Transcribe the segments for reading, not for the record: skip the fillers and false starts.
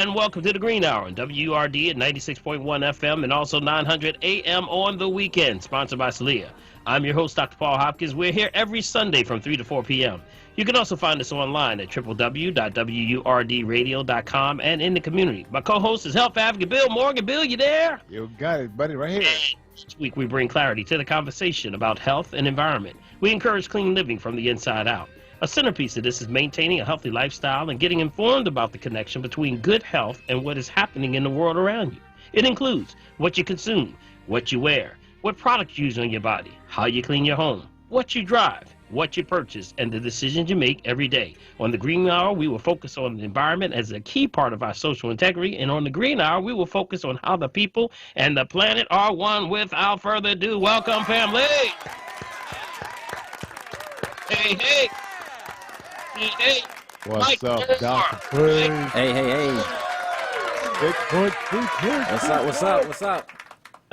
And welcome to the Green Hour on WURD at 96.1 FM and also 900 AM on the weekend, sponsored by Celia. I'm your host, Dr. Paul Hopkins. We're here every Sunday from 3 to 4 p.m. You can also find us online at www.wurdradio.com and in the community. My co-host is Health Advocate Bill Morgan. Bill, you there? You got it, buddy, right here. Each week we bring clarity to the conversation about health and environment. We encourage clean living from the inside out. A centerpiece of this is maintaining a healthy lifestyle and getting informed about the connection between good health and what is happening in the world around you. It includes what you consume, what you wear, what products you use on your body, how you clean your home, what you drive, what you purchase, and the decisions you make every day. On the Green Hour, we will focus on the environment as a key part of our social integrity, and on the Green Hour, we will focus on how the people and the planet are one. Without further ado, welcome, family. Hey, hey. Hey, What's Mike, up, Dr. Prince? Hey. Big point, big point. What's up?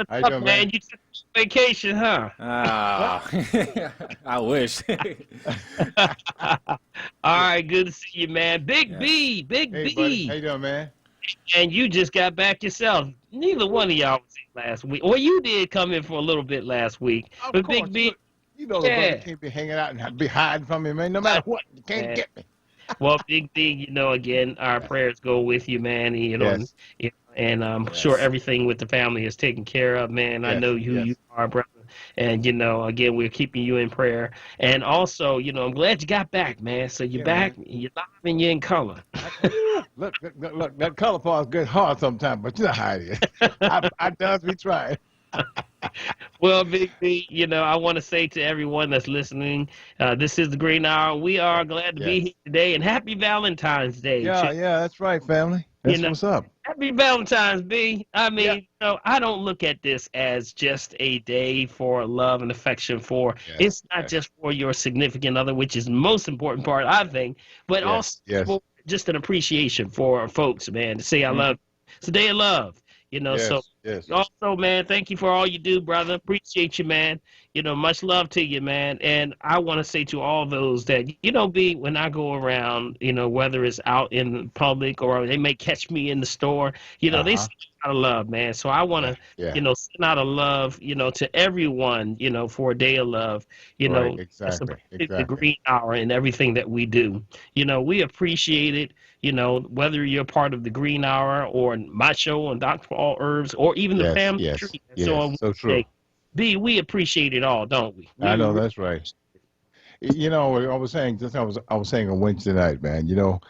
How you doing, man? You took vacation, huh? I wish. All right, good to see you, man. Big B. Hey, buddy. How you doing, man? And you just got back yourself. Neither one of y'all was in last week. Well, you did come in for a little bit last week. Of but course. Big B, You know the brother can't be hanging out and be hiding from me, man. No matter what, you can't get me. well, Big B, again, our prayers go with you, man. Yes. And I'm sure everything with the family is taken care of, man. I know who you are, brother. And, again, we're keeping you in prayer. And also, I'm glad you got back, man. So you're back, man. You're live, and you're in color. Look, that color part is good hard sometimes, but you know how it is. I does be trying. Well, Big B, I want to say to everyone that's listening, this is the Green Hour. We are glad to be here today, and happy Valentine's Day. Yeah, that's right, family. That's what's up. Happy Valentine's, B. I mean, I don't look at this as just a day for love and affection for. It's not just for your significant other, which is the most important part, I think, but also for just an appreciation for folks, man, to say I love you. It's a day of love. Also, man, thank you for all you do, brother. Appreciate you, man. Much love to you, man. And I want to say to all those that, B, when I go around, whether it's out in public or they may catch me in the store, they send out of love, man. So I want to, send out a love, to everyone, for a day of love, Exactly. The Green Hour and everything that we do. We appreciate it. Whether you're part of the Green Hour or my show on Dr. Paul Herbs or even the Family Tree. So true. B, we appreciate it all, don't we? I know that's right. I was saying on Wednesday night, man. You don't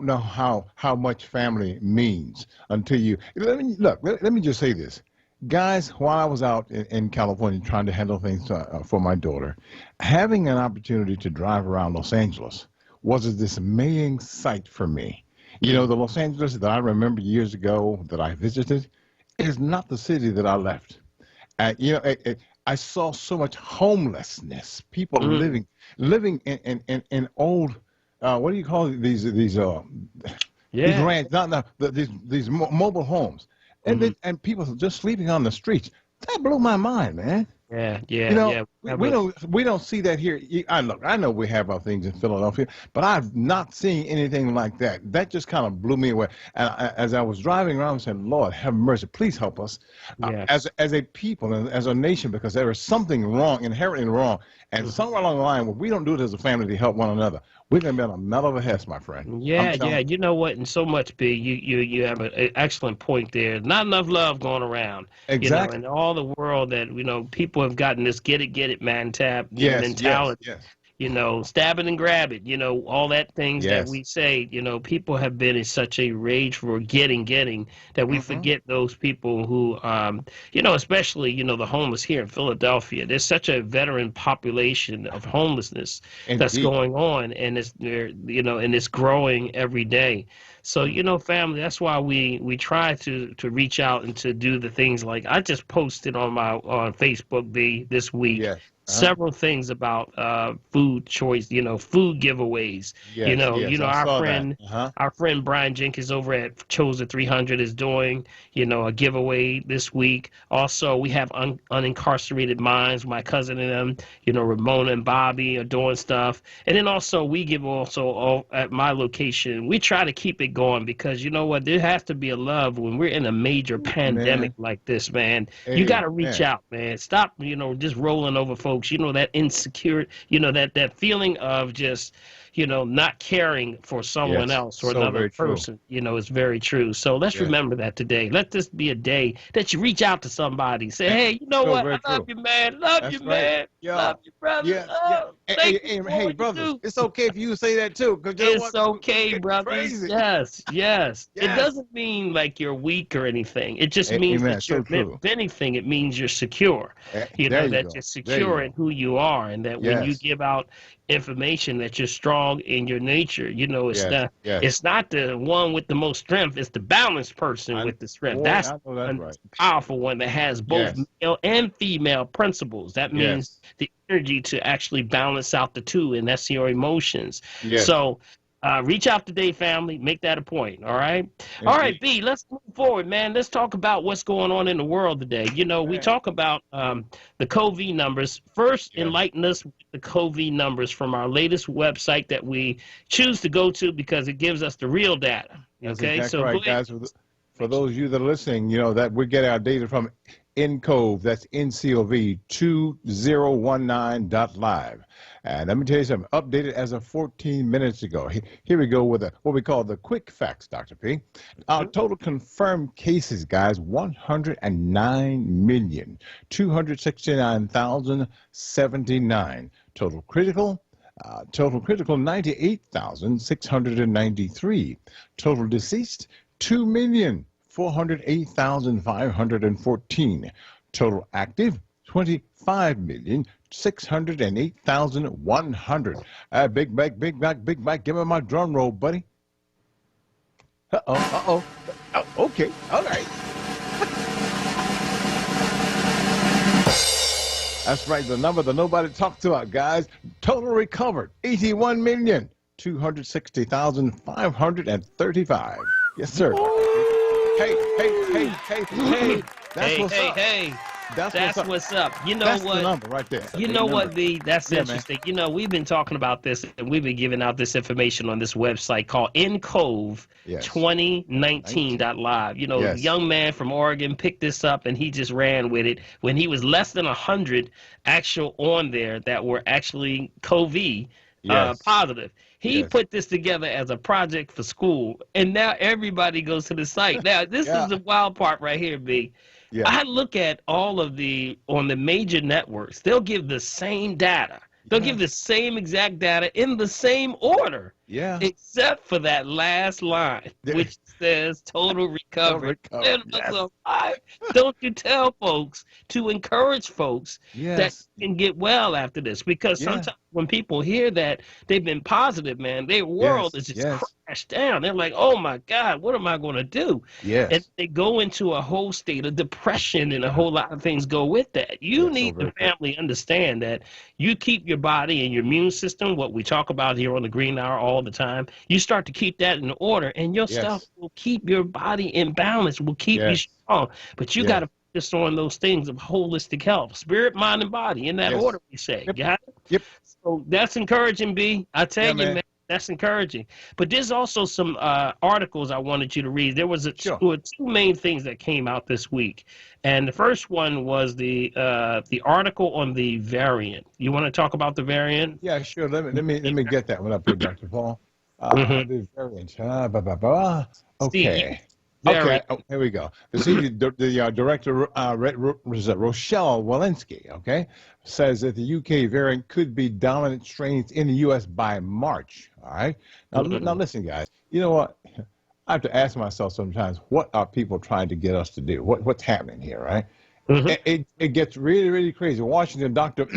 know how much family means until you let me just say this, guys. While I was out in California trying to handle things for my daughter, having an opportunity to drive around Los Angeles was a dismaying sight for me. The Los Angeles that I remember years ago that I visited is not the city that I left. I saw so much homelessness, people living in old, what do you call it? These ranch, these mobile homes, and people just sleeping on the streets. That blew my mind, man. We don't see that here. I know we have our things in Philadelphia, but I've not seen anything like that. That just kind of blew me away. And as I was driving around, I said, "Lord, have mercy, please help us as a people and as a nation, because there is something wrong, inherently wrong, and somewhere along the line, when we don't do it as a family to help one another, we're gonna be on a medal of a hess, my friend." You know what? And so much, B, you have an excellent point there. Not enough love going around. Exactly. In all the world that people have gotten this get it, man, tap mentality. Stab it and grab it. All that things that we say. People have been in such a rage for getting that we forget those people who, especially the homeless here in Philadelphia. There's such a veteran population of homelessness that's going on, and it's growing every day. So, family, that's why we try to reach out and to do the things like I just posted on Facebook, B, this week. several things about food choice, food giveaways. Yes, yes, I saw that. Our friend Brian Jenkins over at Chosen 300 is doing, a giveaway this week. Also, we have Unincarcerated Minds, my cousin and them, Ramona and Bobby are doing stuff. And then also we give also at my location, we try to keep it going because you know what, there has to be a love when we're in a major pandemic like this, man. You got to reach out, man. Stop, just rolling over folks, that insecure, that feeling of just, not caring for someone else or another person, is very true. So let's remember that today. Let this be a day that you reach out to somebody. Say, hey, you know what? I love you, man. Love you, man. Love you, brother. Hey, brothers, it's okay if you say that too. It's okay, brothers. Yes, yes. It doesn't mean like you're weak or anything. It just means that you're, if anything, it means you're secure. That you're secure in who you are, and that when you give out information that you're strong in your nature, it's not the one with the most strength, it's the balanced person with the strength. That's the powerful one that has both male and female principles. That means the energy to actually balance out the two, and that's your emotions. So reach out today, family. Make that a point. All right. All right, B, let's move forward, man. Let's talk about what's going on in the world today. We talk about the COVID numbers. First, enlighten us with the COVID numbers from our latest website that we choose to go to because it gives us the real data. Okay. That's exactly right, guys. For those of you that are listening, that we get our data from NCOV, that's NCOV 2019.live. And let me tell you something, updated as of 14 minutes ago. Here we go with what we call the quick facts, Dr. P. Our total confirmed cases, guys, 109,269,079. Total critical, 98,693. Total deceased, 2,408,514. Total active, 25,608,100. Big back, big back, big back. Give me my drum roll, buddy. Oh, okay, all right. That's right, the number that nobody talked about, guys. Total recovered, 81,260,535. Yes, sir. Hey. That's what's up. That's what's up. You know that's what? The number right there. You know what, B? That's interesting. Man. We've been talking about this, and we've been giving out this information on this website called NCOV 2019.live. A young man from Oregon picked this up, and he just ran with it. When he was less than 100 actual on there that were actually COVID positive. He put this together as a project for school, and now everybody goes to the site. Now, this is the wild part right here, B. I look at all of on the major networks, they'll give the same data. They'll give the same exact data in the same order. Except for that last line, which says total recovery. Don't you tell folks to encourage folks that can get well after this? Because sometimes when people hear that they've been positive, man, their world is just crashed down. They're like, oh my God, what am I going to do? And they go into a whole state of depression, and a whole lot of things go with that. You need the family understand that you keep your body and your immune system, what we talk about here on the Green Hour all the time, you start to keep that in order, and your stuff will keep your body in balance, will keep you strong. But you got to focus on those things of holistic health, spirit, mind, and body, in that order, we say. Got it? So that's encouraging, B. I tell you, man, that's encouraging. But there's also some articles I wanted you to read. There was two main things that came out this week. And the first one was the article on the variant. You want to talk about the variant? Yeah, sure. Let me get that one up here, Dr. Paul. The variant. Okay. Okay, here we go. The director, Rochelle Walensky, says that the UK variant could be dominant strains in the U.S. by March. All right. Now listen, guys. You know what? I have to ask myself sometimes, what are people trying to get us to do? What's happening here, right? It gets really, really crazy. Washington, Dr.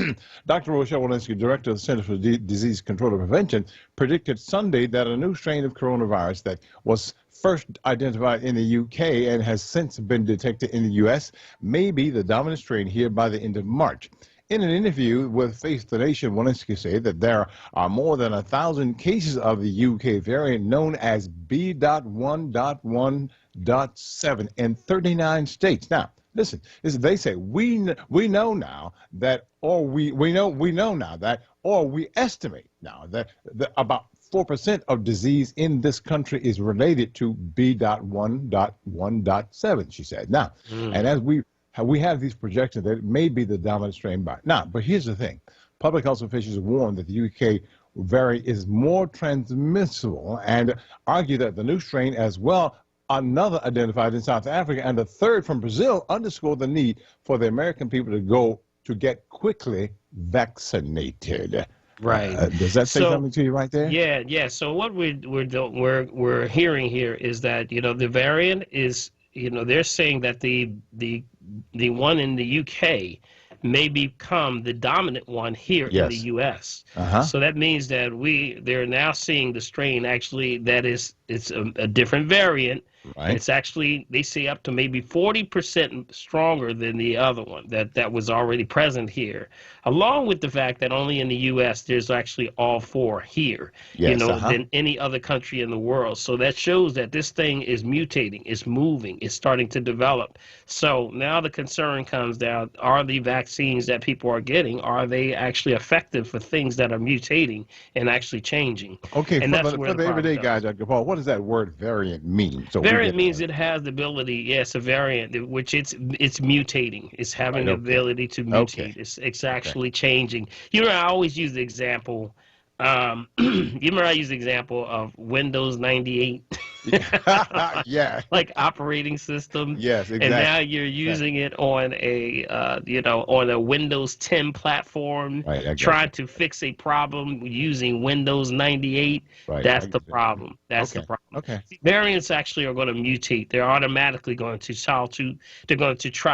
Rochelle Walensky, director of the Center for Disease Control and Prevention, predicted Sunday that a new strain of coronavirus that was first identified in the UK and has since been detected in the US may be the dominant strain here by the end of March. In an interview with Face the Nation, Walensky said that there are more than 1,000 cases of the UK variant known as B.1.1.7 in 39 states. Now, listen, they say we know now that, or we know now that, or we estimate now that about 4% of disease in this country is related to B.1.1.7, she said. Now, and as we have these projections that it may be the dominant strain by now. But here's the thing. Public health officials warn that the UK variant is more transmissible and argue that the new strain, as well another identified in South Africa and a third from Brazil, underscore the need for the American people to get quickly vaccinated. Right. Does that say something to you right there? Yeah. So what we're hearing here is that, the variant is, they're saying that the one in the UK may become the dominant one here in the US. So that means that they're now seeing the strain actually that it's a different variant. Right. It's actually, they say, up to maybe 40% stronger than the other one that was already present here, along with the fact that only in the U.S. there's actually all four here, than any other country in the world. So that shows that this thing is mutating, it's moving, it's starting to develop. So now the concern comes down, are the vaccines that people are getting, are they actually effective for things that are mutating and actually changing? Okay, and for the everyday guy, Dr. Paul, what does that word variant mean? So variant means it has the ability, yes, a variant, which it's mutating. It's having the ability to mutate. It's actually changing. I always use the example. You remember I used the example of Windows 98? Yeah. Like operating system. Yes, exactly. And now you're using it on a on a Windows 10 platform, trying to fix a problem using Windows 98. That's the problem. That's the problem. Okay. Variants actually are going to mutate. They're automatically going to try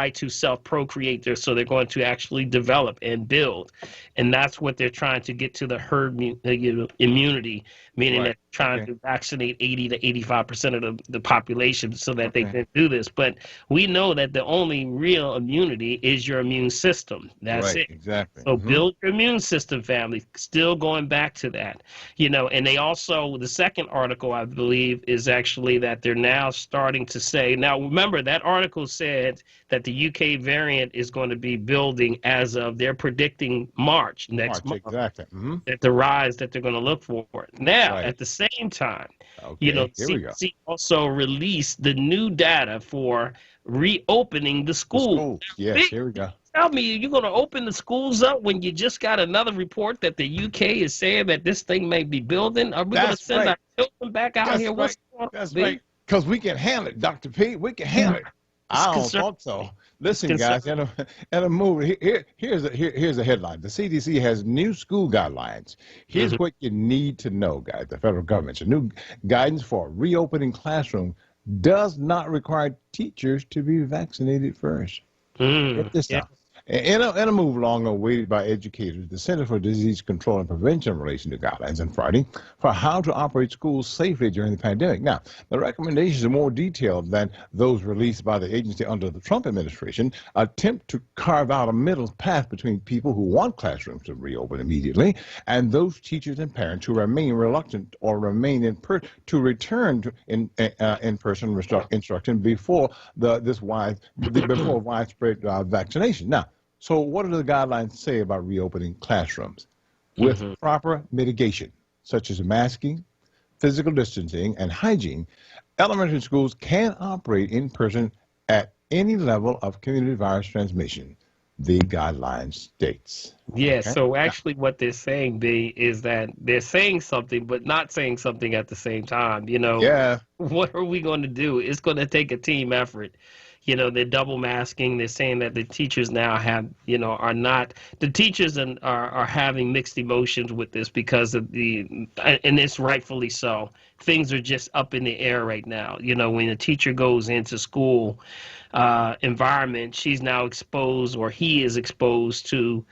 to self-procreate. So they're going to actually develop and build, and that's what they're trying to get to, the herd immunity, meaning that trying to vaccinate 80 to 85% of the population so that they can do this. But we know that the only real immunity is your immune system. That's it. Exactly. So build your immune system, family. Still going back to that, and they also, the second article, I believe, is actually that they're now starting to say, now remember that article said that the UK variant is going to be building as of, they're predicting March next month. Exactly. At the rise that they're going to look for. Now, at the same time, CDC also released the new data for reopening the schools. Yes, here we go. Tell me, you're going to open the schools up when you just got another report that the UK is saying that this thing may be building? Are we going to send our children back out here? What's going on? That's right. Because we can handle it, Dr. P. We can handle it. I don't thought so. Listen, guys, in a movie, here's a headline. The CDC has new school guidelines. Here's what you need to know, guys. The federal government's new guidance for reopening classroom does not require teachers to be vaccinated first. Get this down. In a move long awaited by educators, the Center for Disease Control and Prevention released new guidelines on Friday for how to operate schools safely during the pandemic. Now, the recommendations are more detailed than those released by the agency under the Trump administration, attempt to carve out a middle path between people who want classrooms to reopen immediately and those teachers and parents who remain reluctant or remain to return to in-person instruction before before widespread vaccination. Now, so what do the guidelines say about reopening classrooms? With proper mitigation, such as masking, physical distancing, and hygiene, elementary schools can operate in person at any level of community virus transmission, the guidelines states. So actually what they're saying, B, is that they're saying something but not saying something at the same time. What are we going to do? It's going to take a team effort. They're double masking. They're saying that the teachers now the teachers are having mixed emotions with this because of and it's rightfully so. Things are just up in the air right now. When a teacher goes into school environment, she's now exposed, or he is exposed to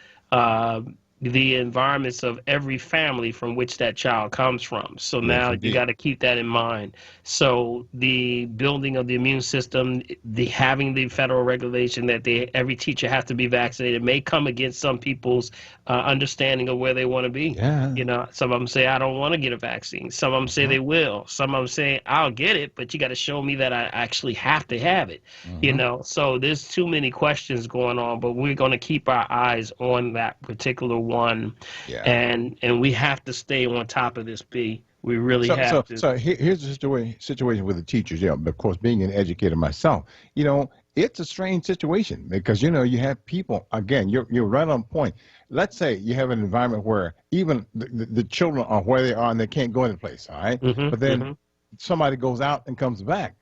the environments of every family from which that child comes from. So now you got to keep that in mind. So the building of the immune system, the having the federal regulation that every teacher has to be vaccinated may come against some people's understanding of where they want to be. Yeah. You know, some of them say, I don't want to get a vaccine. Some of them say they will. Some of them say, I'll get it, but you got to show me that I actually have to have it. You know, so there's too many questions going on, but we're going to keep our eyes on that particular one. Yeah. And we have to stay on top of this, B. We really have to. So here's the situation with the teachers. You know, of course, being an educator myself, you know, it's a strange situation because, you know, you have people, again, you're right on point. Let's say you have an environment where even the children are where they are and they can't go any place, all right? But then somebody goes out and comes back.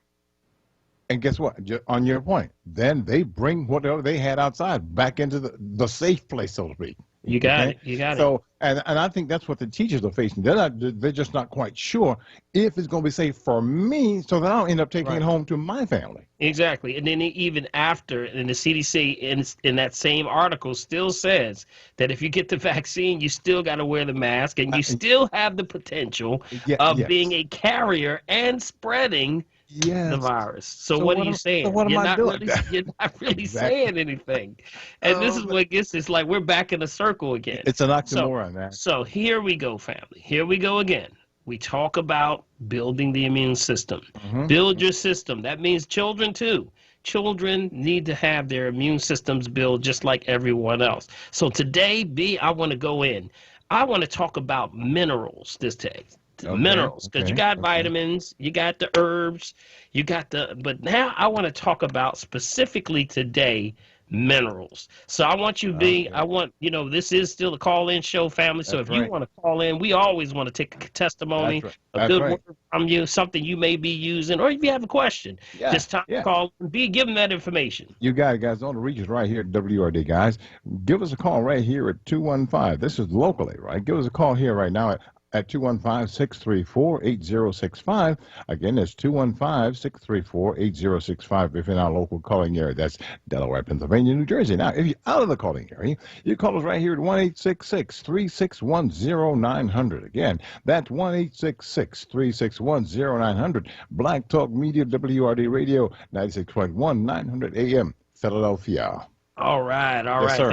And guess what? On your point, then they bring whatever they had outside back into the safe place, so to speak. You got it. You got it. So, and I think that's what the teachers are facing. They're just not quite sure if it's going to be safe for me, so that I'll end up taking it home to my family. Exactly. And then even after, and the CDC in that same article still says that if you get the vaccine, you still got to wear the mask, and you still have the potential of being a carrier and spreading the virus. So what are you saying? So what am I doing? You're not really saying anything. And this is what gets us, like, we're back in a circle again. It's an oxymoron, man. So here we go, family. Here we go again. We talk about building the immune system. Build your system. That means children too. Children need to have their immune systems built just like everyone else. So today, B, I want to go in. I want to talk about minerals this day. Minerals, because you got vitamins, you got the herbs, you got but now I want to talk about specifically today minerals. So I want you I want, you know, this is still a call-in show, family. So if you want to call in, we always want to take a testimony, a good word from you, something you may be using, or if you have a question, just time to call and give them that information. You got it, guys. On the reach us right here at WRD, guys. Give us a call right here at 215. This is locally, right? Give us a call here right now at 215-634-8065. Again, that's 215-634-8065 if in our local calling area. That's Delaware, Pennsylvania, New Jersey. Now, if you're out of the calling area, you call us right here at 1-866-361-0900. Again, that's 1-866-361-0900. Black Talk Media, WRD Radio, 96.1, 900 AM, Philadelphia. All right.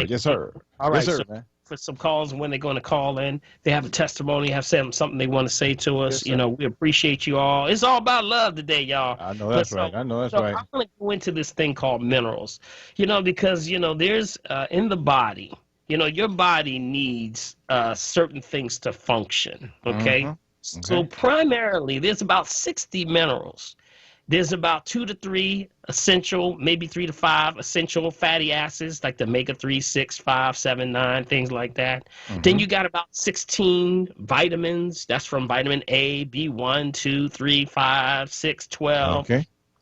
Yes, sir. All right, sir, man. For some calls when they're going to call in, they have a testimony, have something they want to say to us. You know, we appreciate you all. It's all about love today, y'all. I know that's right. I'm going to go into this thing called minerals, you know, because, you know, there's in the body, you know, your body needs certain things to function. Okay. So primarily there's about 60 minerals. There's about 2 to 3 essential, maybe 3 to 5 essential fatty acids, like the omega-3, 6, 5, 7, 9, things like that. Then you got about 16 vitamins. That's from vitamin A, B1, 2, 3, 5, 6, 12,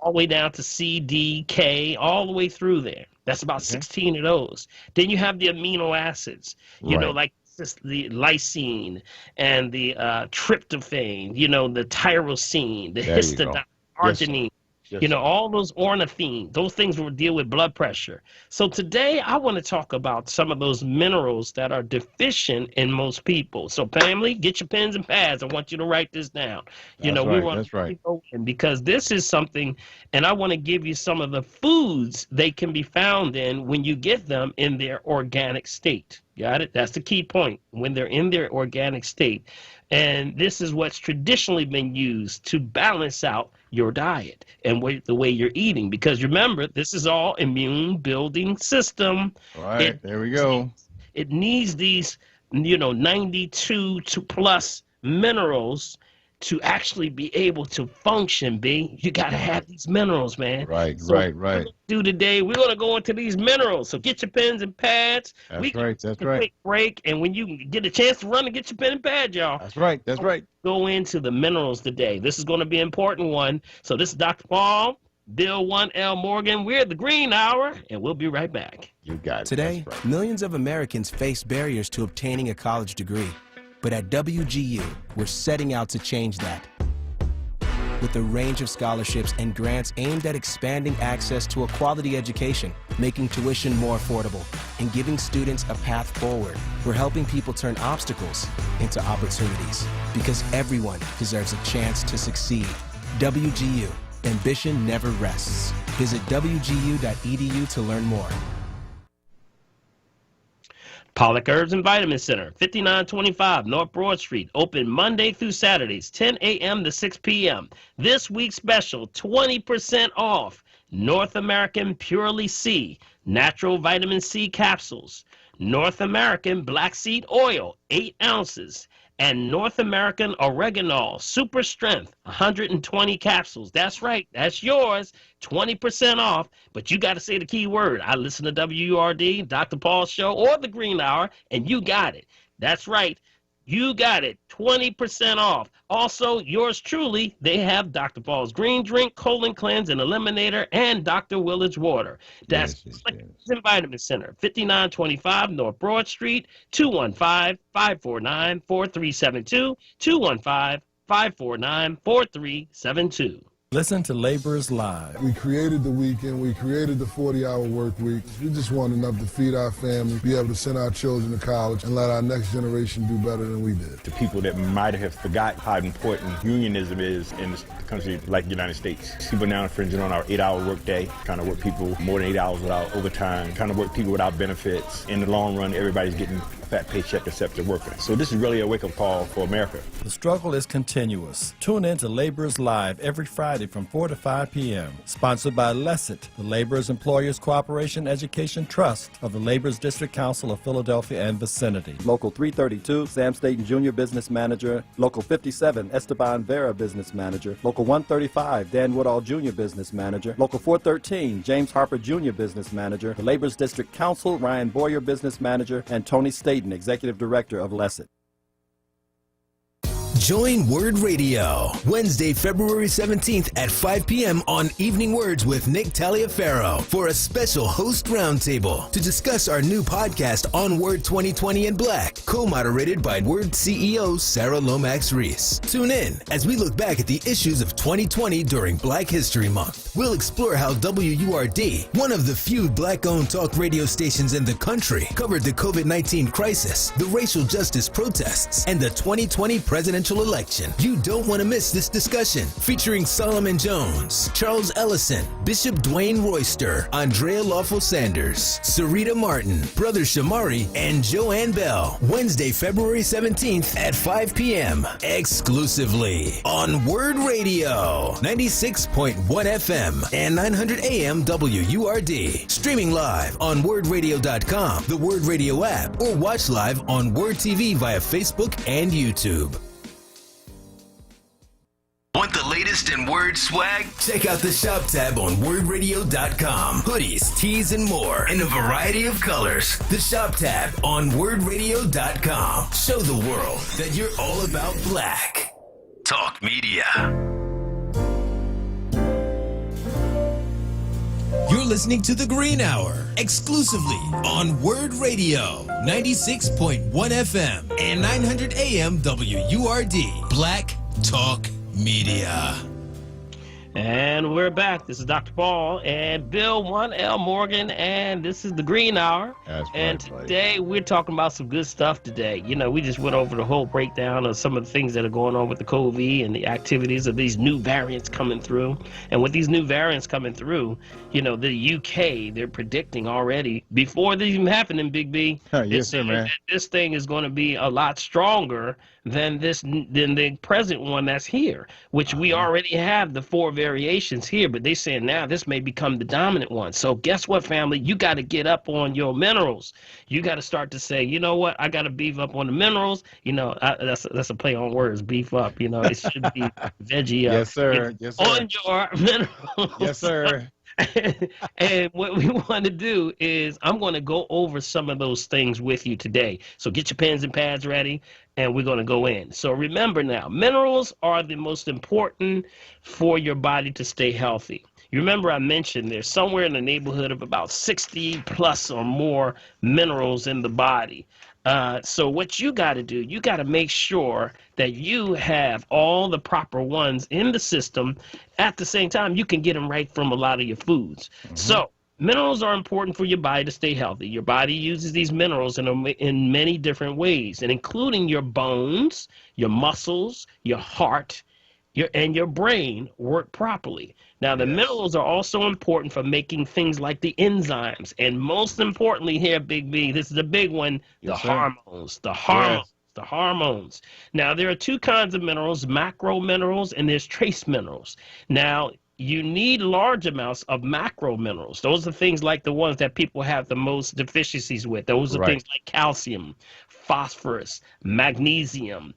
all the way down to C, D, K, all the way through there. That's about 16 of those. Then you have the amino acids, you know, like the lysine and the tryptophan, you know, the tyrosine, the histidine, arginine, you know, all those ornithine, those things will deal with blood pressure. So today I want to talk about some of those minerals that are deficient in most people. So family, get your pens and pads. I want you to write this down. You know, we want to go in because this is something, and I want to give you some of the foods they can be found in when you get them in their organic state. Got it? That's the key point, when they're in their organic state. And this is what's traditionally been used to balance out your diet and the way you're eating. Because remember, this is all immune building system. All right, there we go. It needs these, you know, 92 to plus minerals to actually be able to function, B. You got to have these minerals, man. Right. Do today, we're going to go into these minerals. So get your pens and pads. That's right. Quick break, and when you get a chance to run and get your pen and pad, y'all. That's right. Go into the minerals today. This is going to be an important one. So this is Dr. Paul, Bill 1L Morgan. We're at the Green Hour, and we'll be right back. You got it. Today, millions of Americans face barriers to obtaining a college degree. But at WGU, we're setting out to change that. With a range of scholarships and grants aimed at expanding access to a quality education, making tuition more affordable, and giving students a path forward. We're helping people turn obstacles into opportunities because everyone deserves a chance to succeed. WGU, ambition never rests. Visit wgu.edu to learn more. Pollock Herbs and Vitamin Center, 5925 North Broad Street, open Monday through Saturdays, 10 a.m. to 6 p.m. This week's special, 20% off North American Purely C, natural vitamin C capsules, North American Black Seed Oil, 8 ounces, and North American Oregano Super Strength, 120 capsules. That's right, that's yours, 20% off, but you got to say the key word. I listen to WURD, Dr. Paul's show, or The Green Hour, and you got it. That's right, you got it, 20% off. Also, yours truly, they have Dr. Paul's Green Drink, Colon Cleanse, and Eliminator, and Dr. Willard's Water. That's Vitamin Center, 5925 North Broad Street, 215-549-4372, 215-549-4372. Listen to Laborers Live. We created the weekend. We created the 40-hour work week. We just want enough to feed our family, be able to send our children to college, and let our next generation do better than we did. To people that might have forgot how important unionism is in a country like the United States. People now infringing on our 8-hour work day, trying to work people more than 8 hours without overtime, trying to work people without benefits. In the long run, everybody's getting a fat paycheck except the worker. So this is really a wake-up call for America. The struggle is continuous. Tune in to Laborers Live every Friday from 4 to 5 p.m. Sponsored by LESIT, the Laborers Employers Cooperation Education Trust of the Laborers District Council of Philadelphia and vicinity. Local 332, Sam Staten Jr. Business Manager. Local 57, Esteban Vera Business Manager. Local 135, Dan Woodall Jr. Business Manager. Local 413, James Harper Jr. Business Manager. The Laborers District Council, Ryan Boyer Business Manager, and Tony Staten, Executive Director of LESIT. Join WURD Radio, Wednesday, February 17th at 5 p.m. on Evening Words with Nick Taliaferro for a special host roundtable to discuss our new podcast, onWURD 2020 in Black, co-moderated by WURD CEO Sarah Lomax Reese. Tune in as we look back at the issues of 2020 during Black History Month. We'll explore how WURD, one of the few Black-owned talk radio stations in the country, covered the COVID-19 crisis, the racial justice protests, and the 2020 presidential election. You don't want to miss this discussion, featuring Solomon Jones, Charles Ellison, Bishop Dwayne Royster, Andrea Lawful Sanders, Sarita Martin, Brother Shamari, and Joanne Bell. Wednesday, February 17th at 5 p.m. exclusively on WURD Radio, 96.1 FM and 900 AM WURD. Streaming live on WURDradio.com, the WURD Radio app, or watch live on WURD TV via Facebook and YouTube. Want the latest in WURD swag? Check out the shop tab on WURDradio.com. Hoodies, tees, and more in a variety of colors. The shop tab on WURDradio.com. Show the world that you're all about Black. Talk Media. You're listening to The Green Hour, exclusively on WURD Radio, 96.1 FM and 900 AM WURD. Black Talk Media. And we're back. This is Dr. Paul and Bill 1L Morgan, and this is The Green Hour. And today we're talking about some good stuff today. You know, we just went over the whole breakdown of some of the things that are going on with the COVID and the activities of these new variants coming through. And with these new variants coming through, you know, the UK, they're predicting already, before this even happening, Big B, yes, sir, man. This thing is going to be a lot stronger than the present one that's here, which we already have the 4 variations here, but they saying now this may become the dominant one. So guess what, family? You got to get up on your minerals. You got to start to say, you know what? I got to beef up on the minerals. You know, that's a play on words, beef up. You know, it should be veggie up. Yes, sir. Yes, sir. On your minerals. Yes, sir. And what we want to do is I'm going to go over some of those things with you today. So get your pens and pads ready, and we're going to go in. So remember now, minerals are the most important for your body to stay healthy. You remember I mentioned there's somewhere in the neighborhood of about 60 plus or more minerals in the body. So what you got to do, you got to make sure that you have all the proper ones in the system. At the same time, you can get them right from a lot of your foods. So minerals are important for your body to stay healthy. Your body uses these minerals in many different ways, and including your bones, your muscles, your heart, and your brain work properly. Now, the minerals are also important for making things like the enzymes, and most importantly here, Big B, this is the big one, the hormones. The hormones. The hormones. Now, there are two kinds of minerals, macro minerals, and there's trace minerals. Now, you need large amounts of macro minerals. Those are things like the ones that people have the most deficiencies with. Those are things like calcium, phosphorus, magnesium,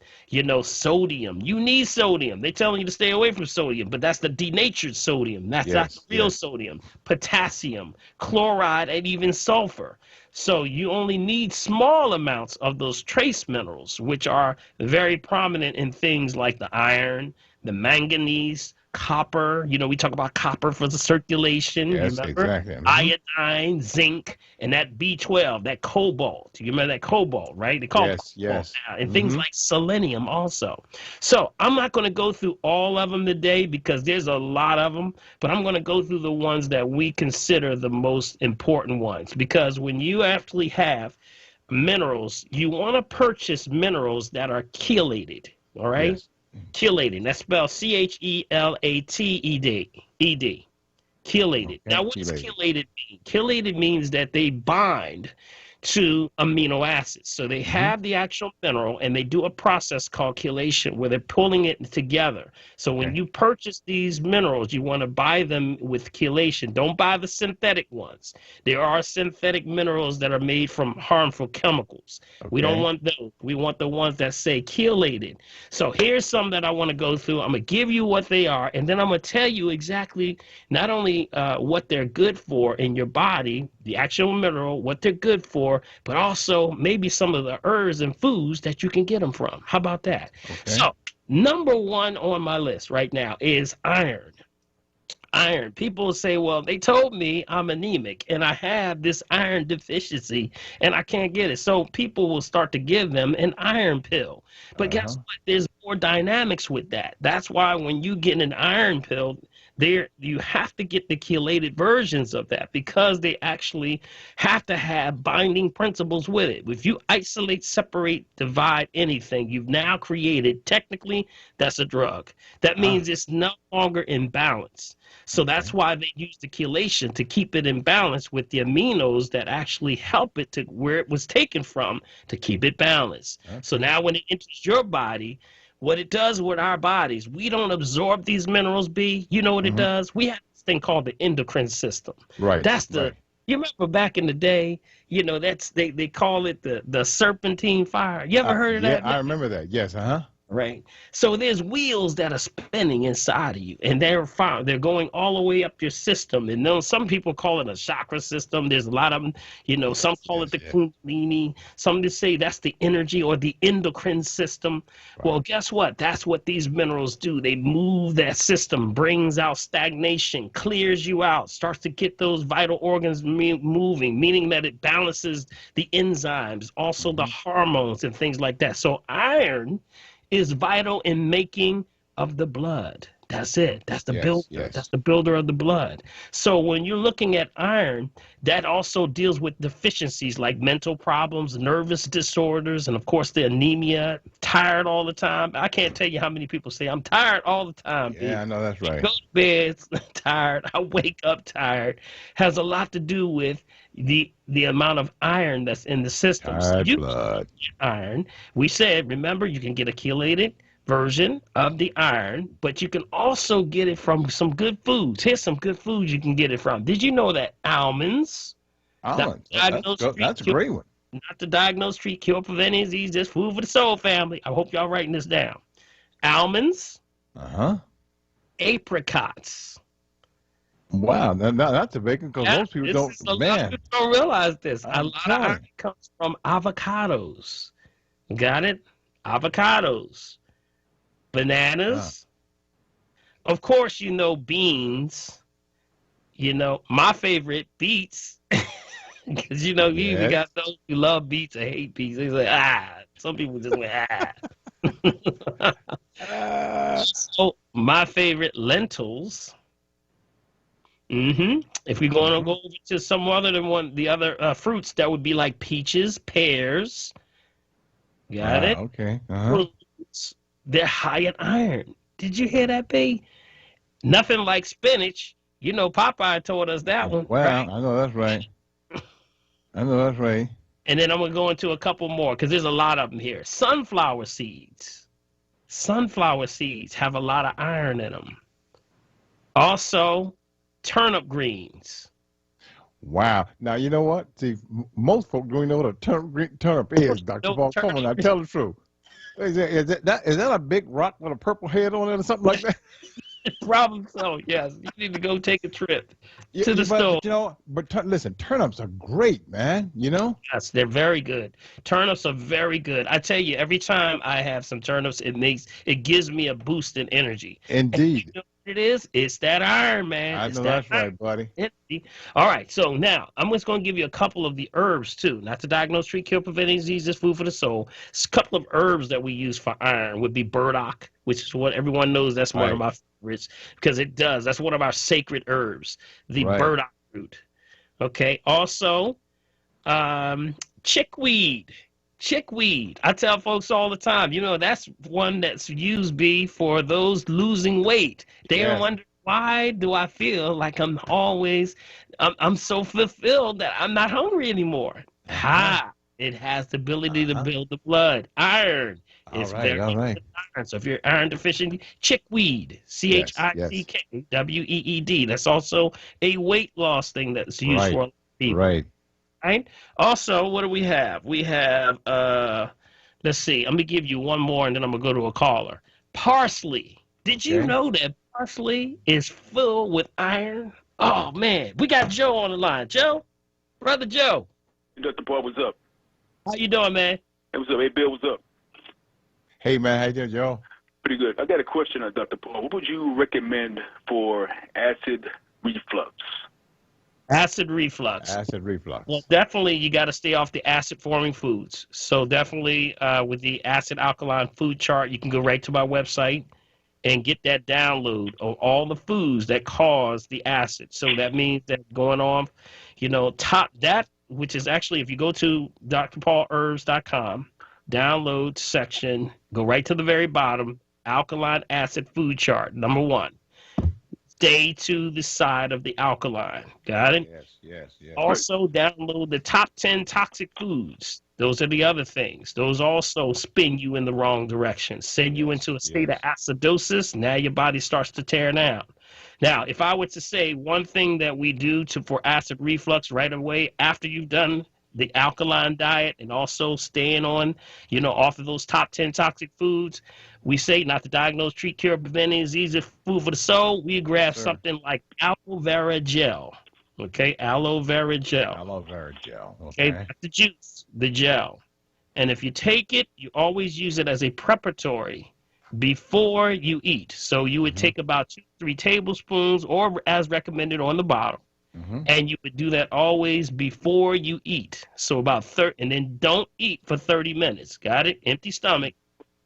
sodium. You need sodium. They're telling you to stay away from sodium, but that's the denatured sodium. That's not the real sodium. Potassium, chloride, and even sulfur. So you only need small amounts of those trace minerals, which are very prominent in things like the iron, the manganese, copper. We talk about copper for the circulation. Yes, remember? exactly. Iodine, zinc, and that B12, that cobalt. You remember that cobalt, right? They call it cobalt now. And things like selenium also. So I'm not going to go through all of them today because there's a lot of them, but I'm going to go through the ones that we consider the most important ones, because when you actually have minerals, you want to purchase minerals that are chelated, all right? Yes. Chelated. That's spelled Chelated. Chelated. Okay. Now, what does chelated mean? Chelated means that they bind to amino acids. So they have the actual mineral, and they do a process called chelation where they're pulling it together. So when you purchase these minerals, you want to buy them with chelation. Don't buy the synthetic ones. There are synthetic minerals that are made from harmful chemicals. We don't want those. We want the ones that say chelated. So here's some that I want to go through. I'm going to give you what they are, and then I'm going to tell you exactly not only what they're good for in your body, the actual mineral, what they're good for, but also maybe some of the herbs and foods that you can get them from. How about that? So number one on my list right now is iron. Iron. People say, well, they told me I'm anemic and I have this iron deficiency and I can't get it. So people will start to give them an iron pill. But guess what? There's more dynamics with that. That's why when you get an iron pill, you have to get the chelated versions of that because they actually have to have binding principles with it. If you isolate, separate, divide anything, you've now created, technically, that's a drug. That means it's no longer in balance. So that's why they use the chelation to keep it in balance with the aminos that actually help it to where it was taken from to keep it balanced. So now when it enters your body, what it does with our bodies, we don't absorb these minerals, B. You know what it does? We have this thing called the endocrine system. Right. That's the, you remember back in the day, that's, they call it the serpentine fire. You ever heard of that? Yeah, I remember that. Yes, Right. So there's wheels that are spinning inside of you, and they're going all the way up your system. And then some people call it a chakra system. There's a lot of them, some call it the Kundalini. Some just say that's the energy or the endocrine system. Right. Well, guess what? That's what these minerals do. They move that system, brings out stagnation, clears you out, starts to get those vital organs moving, meaning that it balances the enzymes, also the hormones and things like that. So iron is vital in making of the blood. That's it. That's the builder. Yes. That's the builder of the blood. So when you're looking at iron, that also deals with deficiencies like mental problems, nervous disorders, and of course the anemia, tired all the time. I can't tell you how many people say, I'm tired all the time. Yeah, I know that's right. I go to bed tired. I wake up tired. Has a lot to do with the amount of iron that's in the system. So you blood. Iron. We said, remember, you can get a chelated version of the iron, but you can also get it from some good foods. Here's some good foods you can get it from. Did you know that almonds? Almonds. That's a great one. Not to diagnose, treat, cure, prevent any disease, just food for the soul family. I hope y'all writing this down. Almonds. Apricots. Wow, that's a big one because most people don't. A lot of people don't realize this. A lot of iron comes from avocados. Got it? Avocados, bananas. Of course, beans. My favorite, beets. Because you even got those who love beets and hate beets. They say Some people just went So my favorite, lentils. If we're going to go over to some other than the other fruits, that would be like peaches, pears. Got it? Okay. Fruits, they're high in iron. Did you hear that, B? Nothing like spinach. You know, Popeye told us that one. Well, right? I know that's right. I know that's right. And then I'm going to go into a couple more because there's a lot of them here. Sunflower seeds. Sunflower seeds have a lot of iron in them. Also, turnip greens. Wow. Now, you know what? See, most folks don't know what a turnip is, Dr. Paul. Come on, now, tell the truth. Is that a big rock with a purple head on it or something like that? Probably so, yes. You need to go take a trip to the store. You know, listen, turnips are great, man, you know? Yes, they're very good. Turnips are very good. I tell you, every time I have some turnips, it gives me a boost in energy. Indeed. You know what it is? It's that iron, man. I know that's right, buddy. All right, so now I'm just going to give you a couple of the herbs, too. Not to diagnose, treat, cure, prevent diseases, food for the soul. A couple of herbs that we use for iron would be burdock, which is what everyone knows. That's one of my favorites because it does. That's one of our sacred herbs, the burdock root. Okay, also chickweed. Chickweed. I tell folks all the time, you know, that's one that's used, B, for those losing weight. They wonder, why do I feel like I'm so fulfilled that I'm not hungry anymore? It has the ability to build the blood. Iron is very good iron. So if you're iron deficient, chickweed, CHICKWEED. That's also a weight loss thing that's used for people. Right. Also, what do we have? We have, let's see, I'm going to give you one more and then I'm going to go to a caller. Parsley. Did you know that parsley is full with iron? Oh, man. We got Joe on the line. Joe? Brother Joe. Dr. Paul, what's up? How you doing, man? Hey, what's up? Hey, Bill, what's up? Hey, man. How you doing, Joe? Pretty good. I got a question on Dr. Paul. What would you recommend for acid reflux? Acid reflux. Acid reflux. Well, definitely you got to stay off the acid-forming foods. So definitely with the acid alkaline food chart, you can go right to my website and get that download of all the foods that cause the acid. So that means that going on, you know, which is actually, if you go to drpaulherbs.com, download section, go right to the very bottom, alkaline acid food chart, number 1. Stay to the side of the alkaline. Got it? Yes. Also, download the top 10 toxic foods. Those are the other things. Those also spin you in the wrong direction, send you into a state of acidosis. Now your body starts to tear down. Now, if I were to say one thing that we do for acid reflux right away after you've done the alkaline diet and also staying on, you know, off of those top 10 toxic foods, we say not to diagnose, treat, cure, prevent any disease, food for the soul. We grab something like aloe vera gel. Okay, aloe vera gel. Aloe vera gel. Okay, that's the juice, the gel. And if you take it, you always use it as a preparatory before you eat. So you would take about 2-3 tablespoons, or as recommended on the bottle. And you would do that always before you eat. So about 30, and then don't eat for 30 minutes. Got it? Empty stomach.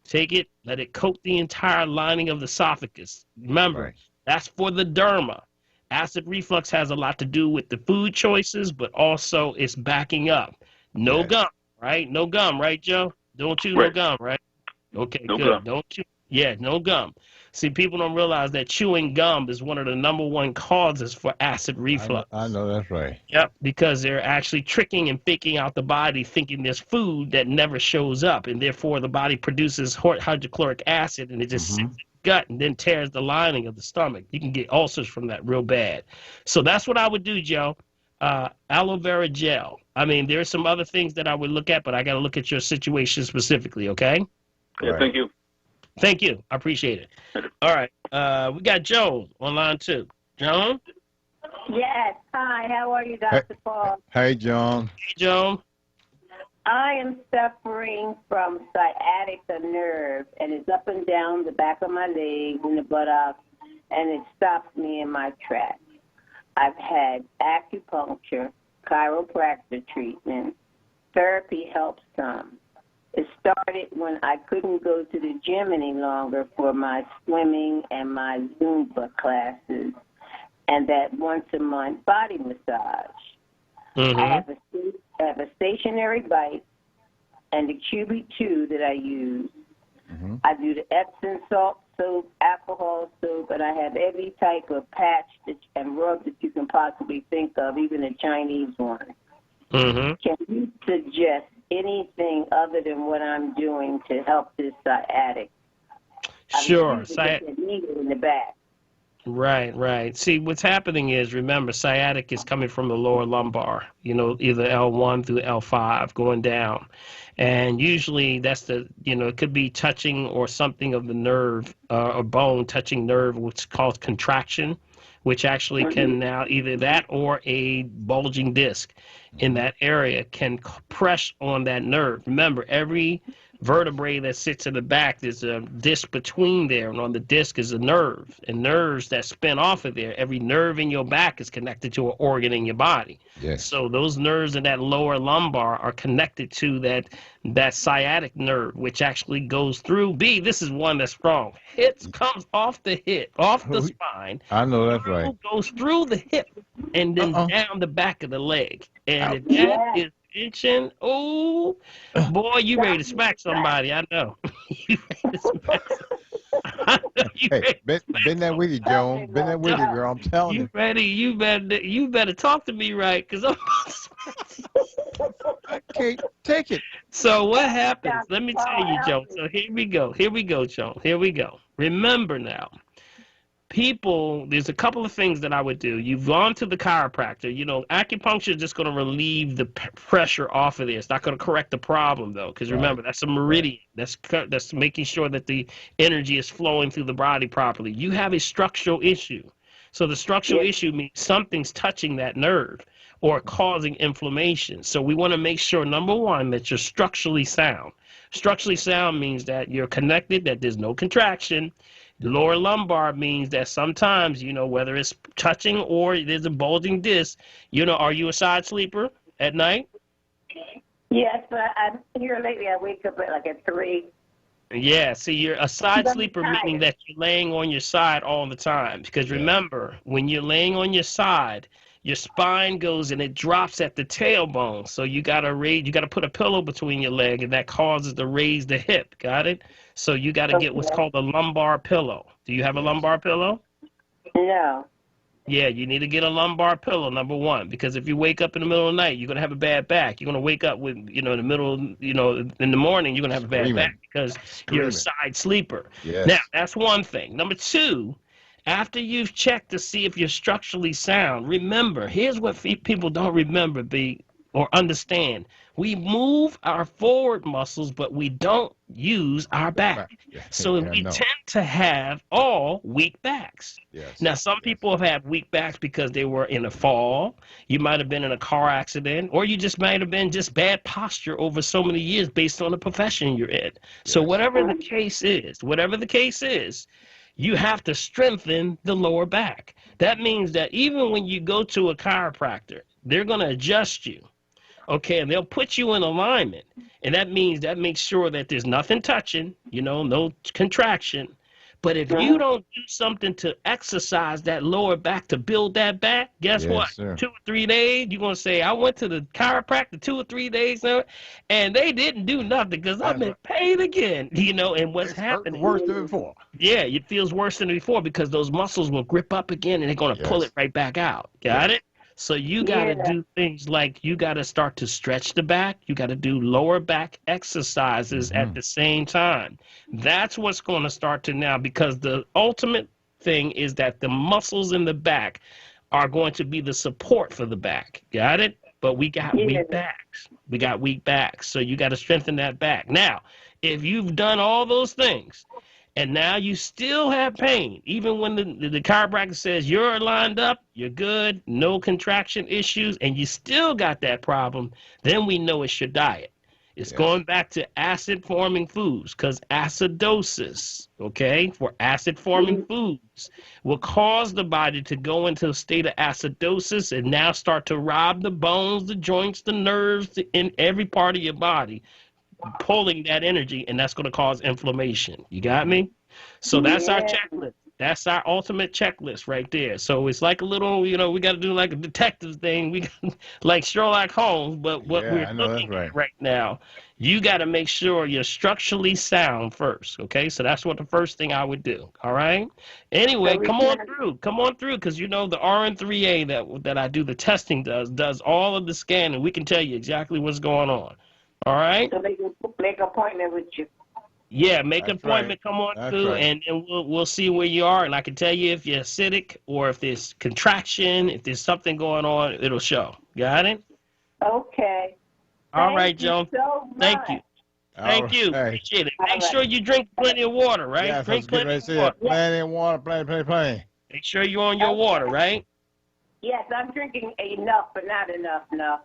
Take it, let it coat the entire lining of the esophagus. Remember, that's for the derma. Acid reflux has a lot to do with the food choices, but also it's backing up. No gum, right? No gum, right, Joe? Don't chew no gum, right? Okay, good. Gum. Don't chew. Yeah, no gum. See, people don't realize that chewing gum is one of the number 1 causes for acid reflux. I know that's right. Yep, because they're actually tricking and faking out the body, thinking there's food that never shows up, and therefore the body produces hydrochloric acid, and it just sits in the gut and then tears the lining of the stomach. You can get ulcers from that real bad. So that's what I would do, Joe. Aloe vera gel. I mean, there are some other things that I would look at, but I got to look at your situation specifically, okay? Yeah, thank you. Thank you. I appreciate it. All right. We got Joan on line 2. Joan? Yes. Hi. How are you, Dr. Paul? Hey, Joan. Hey, Joan. I am suffering from sciatica nerve, and it's up and down the back of my legs and the buttocks, and it stops me in my tracks. I've had acupuncture, chiropractor treatment. Therapy helps some. It started when I couldn't go to the gym any longer for my swimming and my Zumba classes. and that once-a-month body massage. I have a stationary bike and the cubic 2 that I use. I do the Epsom salt soap, alcohol soap, and I have every type of patch and rub that you can possibly think of, even a Chinese one. Can you suggest anything other than what I'm doing to help this sciatic? Sure. In the back. Right. See, what's happening is, remember, sciatic is coming from the lower lumbar, either L1 through L5 going down. And usually that's it could be touching or something of the nerve or bone touching nerve, which is called contraction, which actually can now either that or a bulging disc in that area can press on that nerve. Remember, every vertebrae that sits in the back, there's a disc between there, and on the disc is a nerve, and nerves that spin off of there. Every nerve in your back is connected to an organ in your body. Yes. So those nerves in that lower lumbar are connected to that sciatic nerve, which actually goes through. This is one that's strong. It comes off the hip, off the spine. I know that's right. Goes through the hip and then down the back of the leg. And if that is itching, oh boy, you ready to smack somebody? I know. You ready to smack Hey, been there with you, Joan. Been there with you, girl. I'm telling you. Ready? You better talk to me right, because I'm. I can't take it. So what happens? Let me tell you, Joan. So here we go, Joan. Here we go. Remember now. People, there's a couple of things that I would do. You've gone to the chiropractor. Acupuncture is just going to relieve the pressure off of there. It's not going to correct the problem, though, because remember, that's a meridian. That's making sure that the energy is flowing through the body properly. You have a structural issue. So the structural issue means something's touching that nerve or causing inflammation. So we want to make sure, number one, that you're structurally sound. Structurally sound means that you're connected, that there's no contraction. The lower lumbar means that sometimes, whether it's touching or there's a bulging disc, are you a side sleeper at night? Yes, but I'm here lately. I wake up at 3. Yeah, see, you're a side sleeper, meaning that you're laying on your side all the time. Because remember, when you're laying on your side, your spine goes and it drops at the tailbone. So you gotta put a pillow between your leg, and that causes to raise the hip. Got it? So you got to get what's called a lumbar pillow. Do you have a lumbar pillow? No. Yeah, you need to get a lumbar pillow, number one, because if you wake up in the middle of the night, you're going to have a bad back. You're going to wake up with, in the middle, in the morning, you're going to have a bad back because you're a side sleeper. Yes. Now, that's one thing. Number two, after you've checked to see if you're structurally sound, remember, here's what people don't remember or understand. We move our forward muscles, but we don't use our back. So we tend to have all weak backs. Yes. Now, some people have had weak backs because they were in a fall. You might have been in a car accident, or you just might have been just bad posture over so many years based on the profession you're in. So whatever the case is, you have to strengthen the lower back. That means that even when you go to a chiropractor, they're going to adjust you. Okay, and they'll put you in alignment, and that makes sure that there's nothing touching, no contraction. But if you don't do something to exercise that lower back to build that back, guess what? Sir. 2 or 3 days, you're going to say, I went to the chiropractor 2 or 3 days now, and they didn't do nothing because I'm in pain again, and what's happening? Worse than before. Yeah, it feels worse than before because those muscles will grip up again, and they're going to pull it right back out. Got it? So you got to do things like you got to start to stretch the back. You got to do lower back exercises at the same time. That's what's going to start to now, because the ultimate thing is that the muscles in the back are going to be the support for the back. Got it? But we got weak backs. We got weak backs. So you got to strengthen that back. Now, if you've done all those things, and now you still have pain, even when the chiropractor says you're lined up, you're good, no contraction issues, and you still got that problem, then we know it's your diet. It's going back to acid-forming foods, because acidosis, for acid-forming foods, will cause the body to go into a state of acidosis and now start to rob the bones, the joints, the nerves, in every part of your body, pulling that energy, and that's going to cause inflammation. You got me? So that's our checklist. That's our ultimate checklist right there. So it's like a little, we got to do like a detective thing. We got, like Sherlock Holmes, but what Yeah, we're I know that's looking right. at right now, you got to make sure you're structurally sound first. Okay, so that's what the first thing I would do. All right. Anyway, So we come on can- through. Come on through, because the RN3A that I do the testing does all of the scanning. We can tell you exactly what's going on. All right. So they can make an appointment with you. Yeah, make an That's appointment, right. come on That's through, right. and then we'll see where you are, and I can tell you if you're acidic or if there's contraction, if there's something going on, it'll show. Got it? Okay. All right, Thank you Joan. so much. Thank you. Thank you. All right. Appreciate it. All Make right. sure you drink plenty of water, right? Yes, I was Drink getting plenty ready of to say that. water. Plenty of water, plenty. Make sure you're on your water, right? Yes, I'm drinking enough, but not enough. No.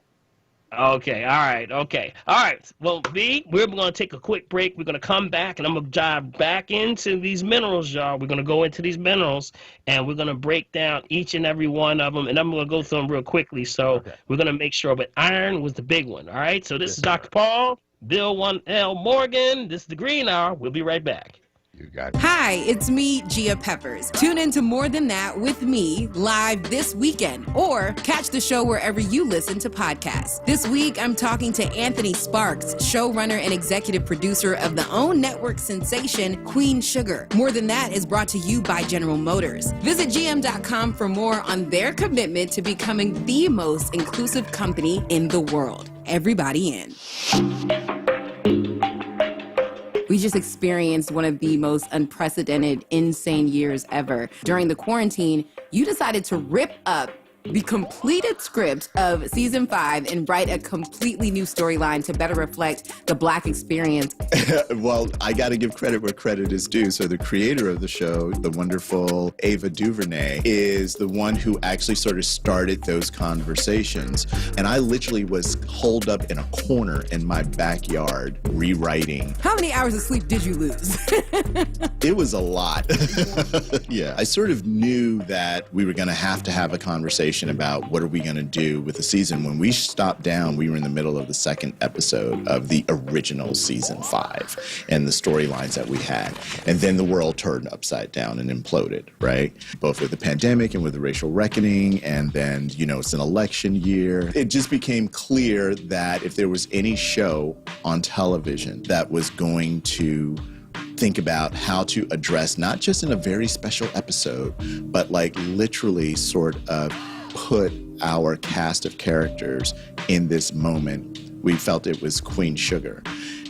Okay, all right, okay. All right, well, B, we're going to take a quick break. We're going to come back, and I'm going to dive back into these minerals, y'all. We're going to go into these minerals, and we're going to break down each and every one of them, and I'm going to go through them real quickly. So we're going to make sure, but iron was the big one, all right? So this is Dr. Paul, Bill 1L Morgan. This is the Green Hour. We'll be right back. You got it. Hi, it's me, Gia Peppers. Tune in to More Than That with me live this weekend, or catch the show wherever you listen to podcasts. This week, I'm talking to Anthony Sparks, showrunner and executive producer of the OWN network sensation Queen Sugar. More Than That is brought to you by General Motors. Visit gm.com for more on their commitment to becoming the most inclusive company in the world. Everybody in. We just experienced one of the most unprecedented, insane years ever. During the quarantine, you decided to rip up the completed script of season 5 and write a completely new storyline to better reflect the Black experience. Well, I got to give credit where credit is due. So the creator of the show, the wonderful Ava DuVernay, is the one who actually sort of started those conversations. And I literally was holed up in a corner in my backyard rewriting. How many hours of sleep did you lose? It was a lot. Yeah, I sort of knew that we were going to have a conversation about what are we going to do with the season. When we stopped down, we were in the middle of the second episode of the original season 5 and the storylines that we had. And then the world turned upside down and imploded, right? Both with the pandemic and with the racial reckoning. And then, it's an election year. It just became clear that if there was any show on television that was going to think about how to address, not just in a very special episode, but like literally sort of put our cast of characters in this moment, we felt it was Queen Sugar.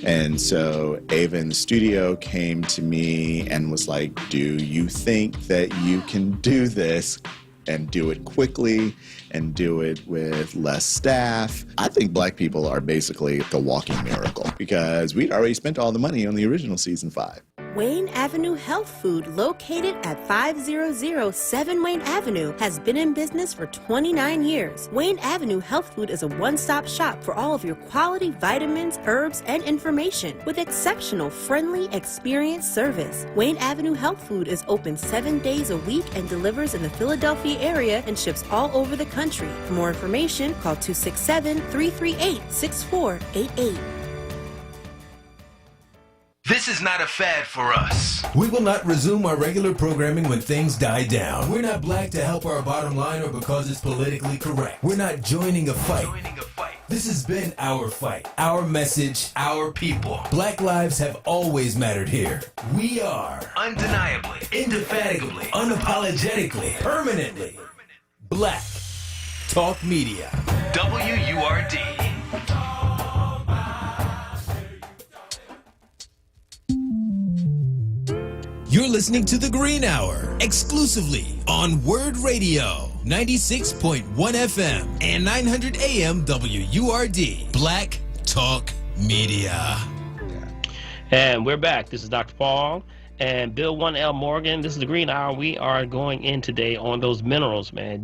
And so Ava in the studio came to me and was like, do you think that you can do this and do it quickly and do it with less staff? I think Black people are basically a walking miracle because we'd already spent all the money on the original season 5. Wayne Avenue Health Food, located at 5007 Wayne Avenue, has been in business for 29 years. Wayne Avenue Health Food is a one-stop shop for all of your quality vitamins, herbs, and information with exceptional, friendly, experienced service. Wayne Avenue Health Food is open 7 days a week and delivers in the Philadelphia area and ships all over the country. For more information, call 267-338-6488. This is not a fad for us. We will not resume our regular programming when things die down. We're not black to help our bottom line or because it's politically correct. We're not joining a fight. This has been our fight, our message, our people. Black lives have always mattered here. We are undeniably, indefatigably, unapologetically, permanently Black Talk Media. WURD. You're listening to The Green Hour, exclusively on WURD Radio, 96.1 FM and 900 AM WURD, Black Talk Media. And we're back. This is Dr. Paul and Bill 1L Morgan. This is The Green Hour. We are going in today on those minerals, man.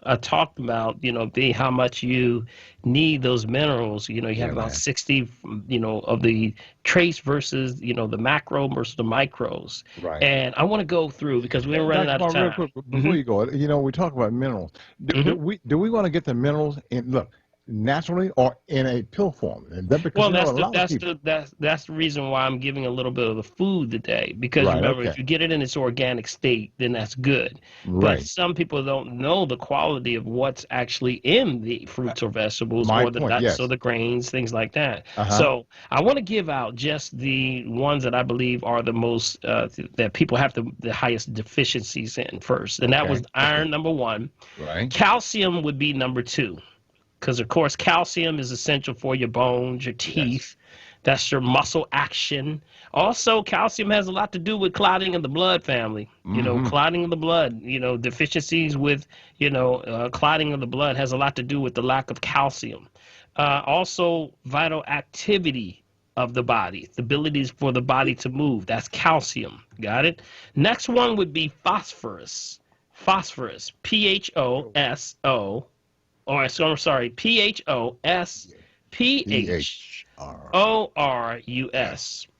I talked about, how much you need those minerals. You have about 60, of the trace versus, the macro versus the micros. Right. And I want to go through because we're running out of time. Real quick, before you go, we talk about minerals. Do we want to get the minerals in? Look, naturally or in a pill form? And that, because Well, you know, a lot of people. that's the reason why I'm giving a little bit of the food today. Because Right, remember, okay. if you get it in its organic state, then that's good. Right. But some people don't know the quality of what's actually in the fruits or vegetables, My or the point, nuts yes. or the grains, things like that. Uh-huh. So I want to give out just the ones that I believe are the most that people have the highest deficiencies in first, and that Okay, was iron, number one. Right. Calcium would be number two. Because, of course, calcium is essential for your bones, your teeth. That's your muscle action. Also, calcium has a lot to do with clotting of the blood, family. You know, clotting of the blood, you know, deficiencies with, clotting of the blood has a lot to do with the lack of calcium. Also, vital activity of the body, the abilities for the body to move. That's calcium. Got it? Next one would be phosphorus. Phosphorus, P-H-O-S-O. Or so I'm sorry, Phosphorus.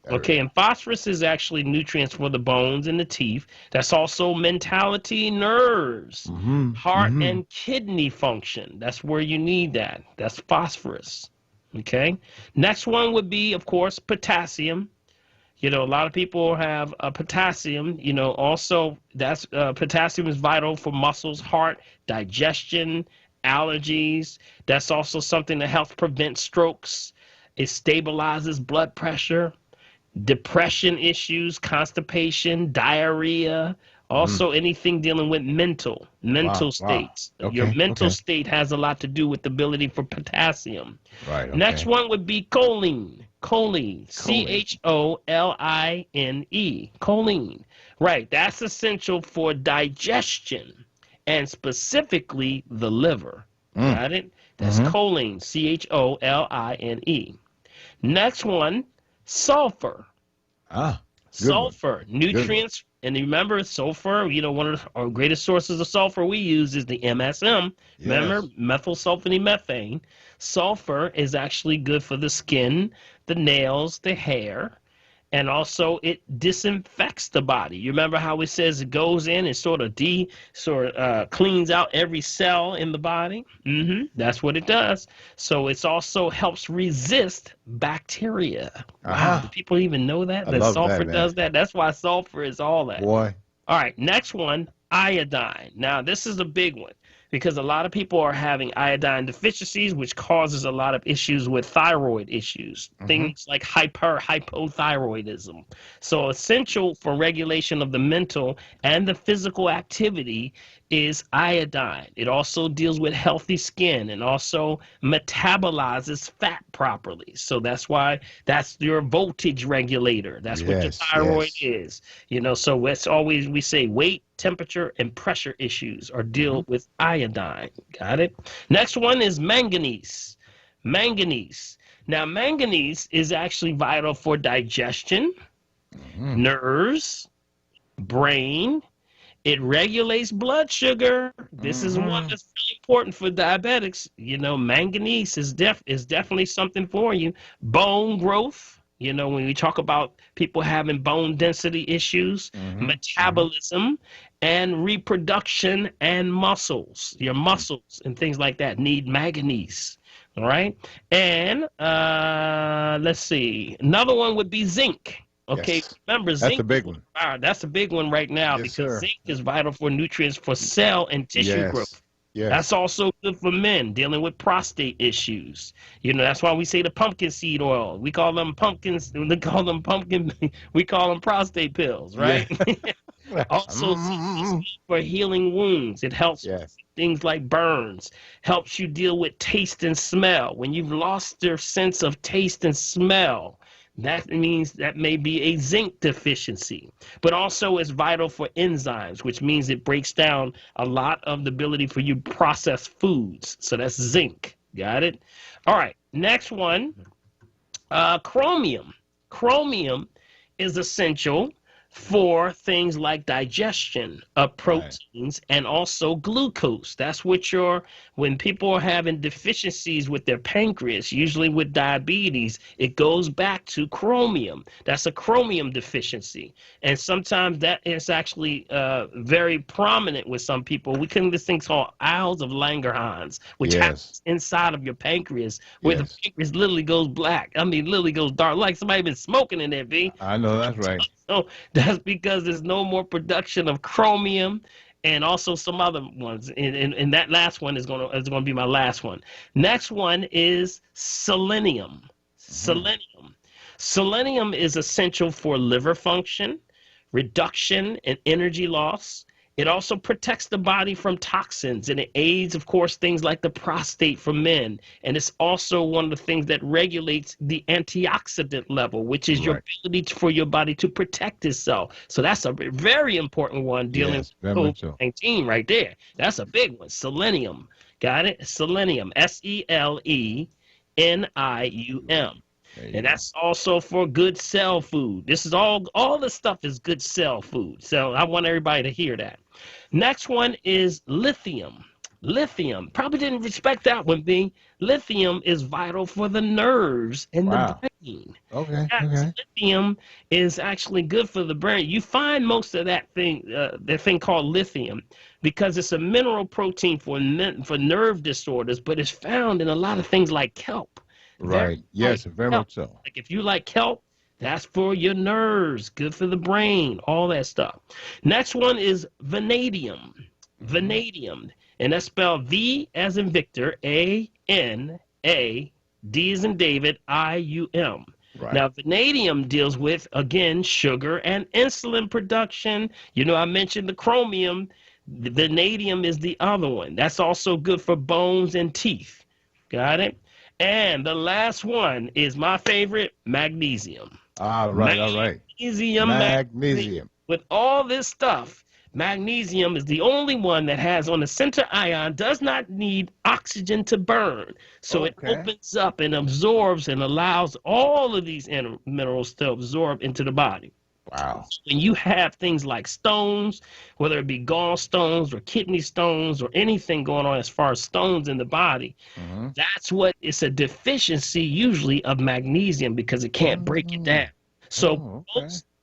Okay, and phosphorus is actually nutrients for the bones and the teeth. That's also mentality, nerves, heart, and kidney function. That's where you need that. That's phosphorus. Okay, next one would be, of course, potassium. You know, a lot of people have potassium. You know, also that's potassium is vital for muscles, heart, digestion, allergies. That's also something that helps prevent strokes. It stabilizes blood pressure, depression issues, constipation, diarrhea, also anything dealing with mental states. Okay, Your mental state has a lot to do with the ability for potassium. Right. Okay. Next one would be choline. Choline, C-H-O-L-I-N-E, choline. Right, that's essential for digestion, and specifically the liver. Got it? That's choline, C-H-O-L-I-N-E. Next one, sulfur. Sulfur, nutrients. And remember, sulfur, you know, one of our greatest sources of sulfur we use is the MSM. Remember, methylsulfonylmethane. Sulfur is actually good for the skin, the nails, the hair. And also, it disinfects the body. You remember how it says it goes in and sort of cleans out every cell in the body? That's what it does. So it also helps resist bacteria. Wow, do people even know that? That sulfur does that? That's why sulfur is all that. Boy. All right, next one, iodine. Now, this is a big one, because a lot of people are having iodine deficiencies, which causes a lot of issues with thyroid issues, things like hypothyroidism. So essential for regulation of the mental and the physical activity is iodine. It also deals with healthy skin and also metabolizes fat properly. So that's why that's your voltage regulator. That's what your thyroid is. You know, so it's always, we say weight, temperature, and pressure issues are dealt with iodine. Got it? Next one is manganese. Manganese. Now, manganese is actually vital for digestion, nerves, brain. It regulates blood sugar. This is one that's really important for diabetics. You know, manganese is definitely something for you. Bone growth. You know, when we talk about people having bone density issues, metabolism, and reproduction and muscles, your muscles and things like that need manganese. All right. And let's see. Another one would be zinc. Okay, remember zinc. That's a big one. That's a big one right now, because zinc is vital for nutrients for cell and tissue growth. That's also good for men dealing with prostate issues. You know, that's why we say the pumpkin seed oil. We call them pumpkins. We call them we call them prostate pills, right? Also, for healing wounds. It helps things like burns. Helps you deal with taste and smell. When you've lost your sense of taste and smell, that means that may be a zinc deficiency. But also it's vital for enzymes, which means it breaks down a lot of the ability for you to process foods. So that's zinc. Got it? All right. Next one, chromium. Chromium is essential for things like digestion of proteins and also glucose. That's what when people are having deficiencies with their pancreas, usually with diabetes, it goes back to chromium. That's a chromium deficiency. And sometimes that is actually very prominent with some people. We call this thing called Isles of Langerhans, which happens inside of your pancreas, where the pancreas literally goes black. I mean, literally goes dark, like somebody been smoking in there, B. I know that's right. So that's because there's no more production of chromium and also some other ones. And that last one is gonna be my last one. Next one is selenium. Selenium is essential for liver function, reduction in energy loss. It also protects the body from toxins, and it aids, of course, things like the prostate for men. And it's also one of the things that regulates the antioxidant level, which is your ability for your body to protect itself. So that's a very important one dealing with COVID-19 right there. That's a big one. Selenium. Got it? Selenium. SELENIUM. And that's also for good cell food. This is all this stuff is good cell food. So I want everybody to hear that. Next one is lithium. Lithium. Probably didn't respect that one, being lithium is vital for the nerves and the brain. Lithium is actually good for the brain. You find most of that thing called lithium, because it's a mineral protein for nerve disorders, but it's found in a lot of things like kelp. Right. Yes, very much so. Like if you like kelp, that's for your nerves, good for the brain, all that stuff. Next one is vanadium. Vanadium. And that's spelled V as in Victor, A-N-A-D as in David, I-U-M. Right. Now, vanadium deals with, again, sugar and insulin production. You know, I mentioned the chromium. The vanadium is the other one. That's also good for bones and teeth. Got it? And the last one is my favorite, magnesium. All right. Magnesium. With all this stuff, magnesium is the only one that has on the center ion, does not need oxygen to burn. So it opens up and absorbs and allows all of these minerals to absorb into the body. Wow. When you have things like stones, whether it be gallstones or kidney stones or anything going on as far as stones in the body, that's what it's a deficiency usually of magnesium, because it can't break it down. So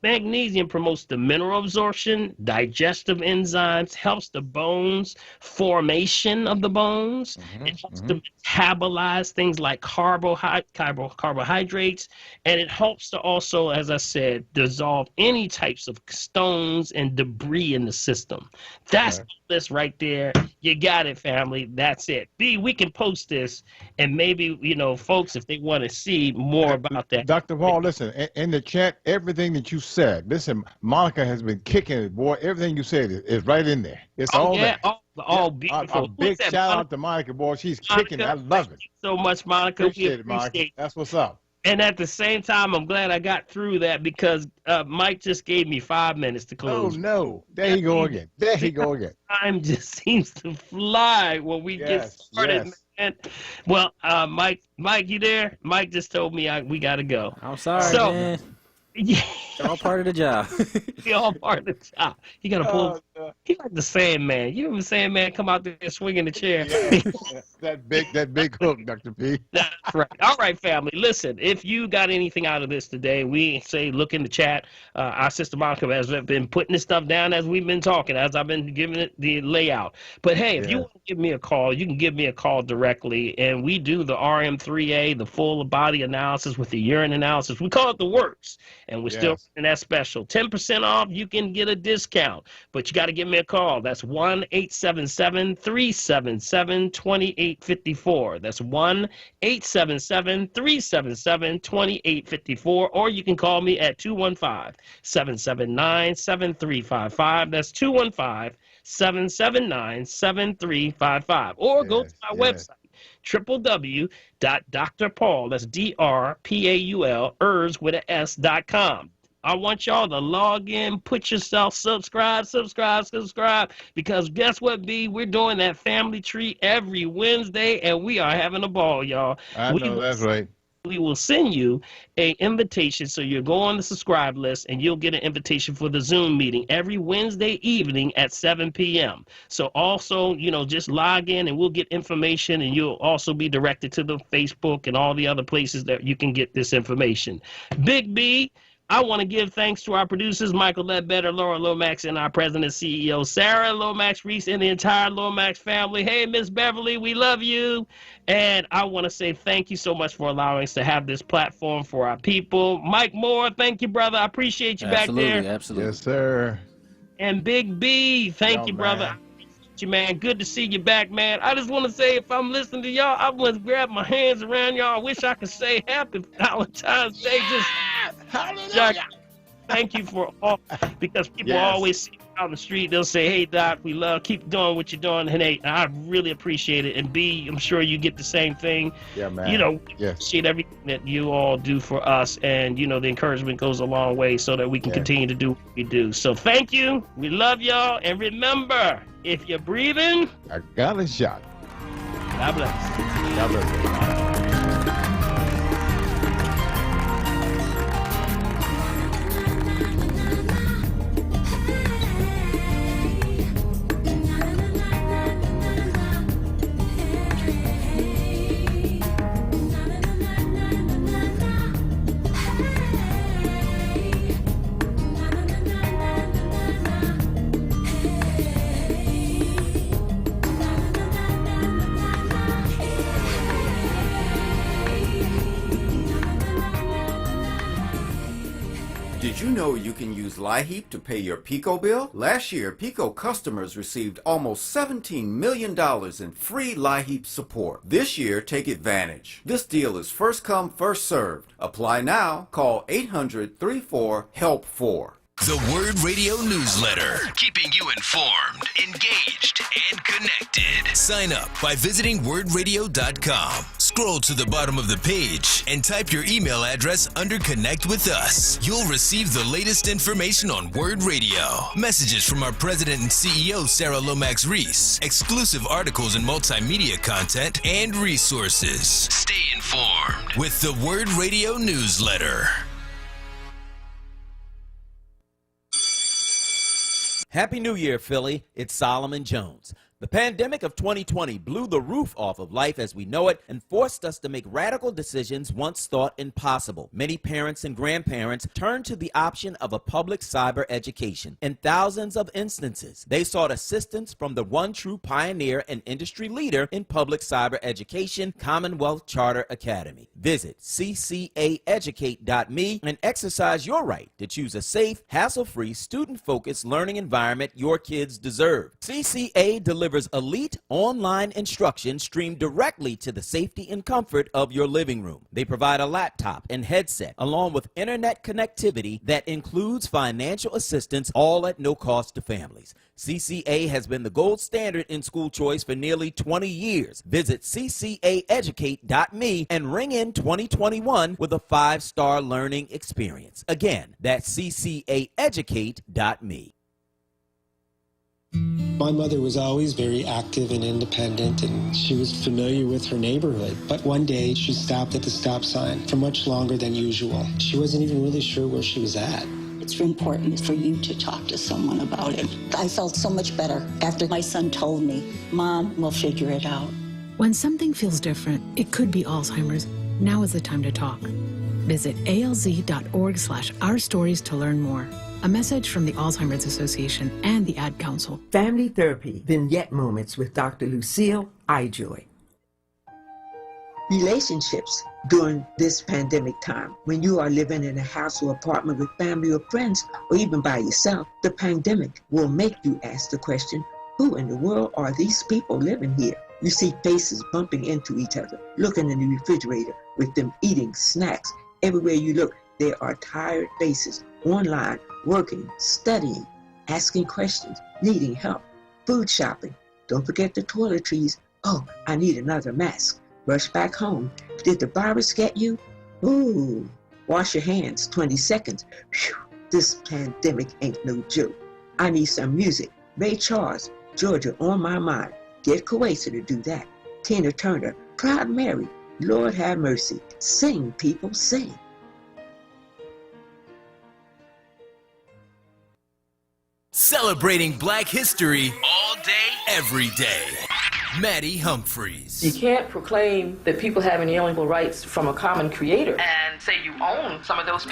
magnesium promotes the mineral absorption, digestive enzymes, helps the bones formation of the bones. It helps to metabolize things like carbohydrates, and it helps to also, as I said, dissolve any types of stones and debris in the system. That's this right there. You got it, family. That's it. B, we can post this, and maybe, folks, if they want to see more about that. Dr. Paul, listen, in the chat, everything that you said, listen, Monica has been kicking it, boy. Everything you said is right in there. It's all there. All beautiful. A big shout out to Monica, boy. She's kicking it. I love it. Thank you so much, Monica. Appreciate it, Monica. That's what's up. And at the same time, I'm glad I got through that, because Mike just gave me 5 minutes to close. Oh, no. There you go again. Time just seems to fly when we get started, man. Well, Mike, you there? Mike just told me we got to go. I'm sorry, man. Yeah. It's all part of the job. It's all part of the job. You got to pull. He like the Sandman. You know the Sandman come out there swinging the chair. That big hook, Dr. P. That's right. All right, family. Listen, if you got anything out of this today, we say look in the chat. Our sister Monica has been putting this stuff down as we've been talking, as I've been giving it the layout. But hey, if you want to give me a call, you can give me a call directly, and we do the RM3A, the full body analysis with the urine analysis. We call it the works, and we're still running that special. 10% off. You can get a discount, but you got to give me a call. That's 1-877-377-2854. That's 1-877-377-2854. Or you can call me at 215-779-7355. That's 215-779-7355. Or go to my website, www.drpaul, that's DRPAUL, ERS with an S.com. I want y'all to log in, put yourself, subscribe, because guess what, B? We're doing that family tree every Wednesday, and we are having a ball, y'all. I know, that's right. we will send you an invitation. So you'll go on the subscribe list and you'll get an invitation for the Zoom meeting every Wednesday evening at 7 p.m. So also, just log in and we'll get information, and you'll also be directed to the Facebook and all the other places that you can get this information. Big B, I want to give thanks to our producers, Michael Ledbetter, Laura Lomax, and our president and CEO, Sarah Lomax Reese, and the entire Lomax family. Hey, Miss Beverly, we love you. And I want to say thank you so much for allowing us to have this platform for our people. Mike Moore, thank you, brother. I appreciate you back there. Absolutely. Yes, sir. And Big B, thank you, brother. Man. I appreciate you, man. Good to see you back, man. I just want to say, if I'm listening to y'all, I want to grab my hands around y'all. I wish I could say Happy Valentine's Day. Hallelujah. Thank you for all, because people always see me out in the street. They'll say, hey, Doc, we keep doing what you're doing. And hey, I really appreciate it. And B, I'm sure you get the same thing. Yeah, man. Appreciate everything that you all do for us. And, the encouragement goes a long way so that we can continue to do what we do. So thank you. We love y'all. And remember, if you're breathing, I got a shot. God bless. God bless. Did you know you can use LIHEAP to pay your PICO bill? Last year, PICO customers received almost $17 million in free LIHEAP support. This year, take advantage. This deal is first come, first served. Apply now. Call 800-34-HELP-4. The WURD Radio newsletter, keeping you informed, engaged, and connected. Sign up by visiting wordradio.com. Scroll to the bottom of the page and type your email address under Connect with Us. You'll receive the latest information on WURD Radio, messages from our president and CEO, Sarah Lomax Reese, exclusive articles and multimedia content, and resources. Stay informed with the WURD Radio newsletter. Happy New Year, Philly. It's Solomon Jones. The pandemic of 2020 blew the roof off of life as we know it and forced us to make radical decisions once thought impossible. Many parents and grandparents turned to the option of a public cyber education. In thousands of instances, they sought assistance from the one true pioneer and industry leader in public cyber education, Commonwealth Charter Academy. Visit ccaeducate.me and exercise your right to choose a safe, hassle-free, student-focused learning environment your kids deserve. CCA delivers elite online instruction streamed directly to the safety and comfort of your living room. They provide a laptop and headset along with internet connectivity that includes financial assistance, all at no cost to families. CCA has been the gold standard in school choice for nearly 20 years. Visit ccaeducate.me and ring in 2021 with a 5-star learning experience. Again, that's ccaeducate.me. My mother was always very active and independent, and she was familiar with her neighborhood. But one day, she stopped at the stop sign for much longer than usual. She wasn't even really sure where she was at. It's important for you to talk to someone about it. I felt so much better after my son told me, Mom, we'll figure it out. When something feels different, it could be Alzheimer's. Now is the time to talk. Visit alz.org/ourstories to learn more. A message from the Alzheimer's Association and the Ad Council. Family Therapy Vignette Moments with Dr. Lucille Ijoy. Relationships during this pandemic time, when you are living in a house or apartment with family or friends, or even by yourself, the pandemic will make you ask the question, who in the world are these people living here? You see faces bumping into each other, looking in the refrigerator with them eating snacks. Everywhere you look, there are tired faces, online, working, studying, asking questions, needing help, food shopping. Don't forget the toiletries. Oh, I need another mask. Rush back home. Did the virus get you? Ooh, wash your hands, 20 seconds. Whew, this pandemic ain't no joke. I need some music. Ray Charles, Georgia on my mind. Get Coesa to do that. Tina Turner, Proud Mary, Lord have mercy. Sing, people, sing. Celebrating Black history all day, every day. Maddie Humphreys. You can't proclaim that people have inalienable rights from a common creator and say you own some of those people.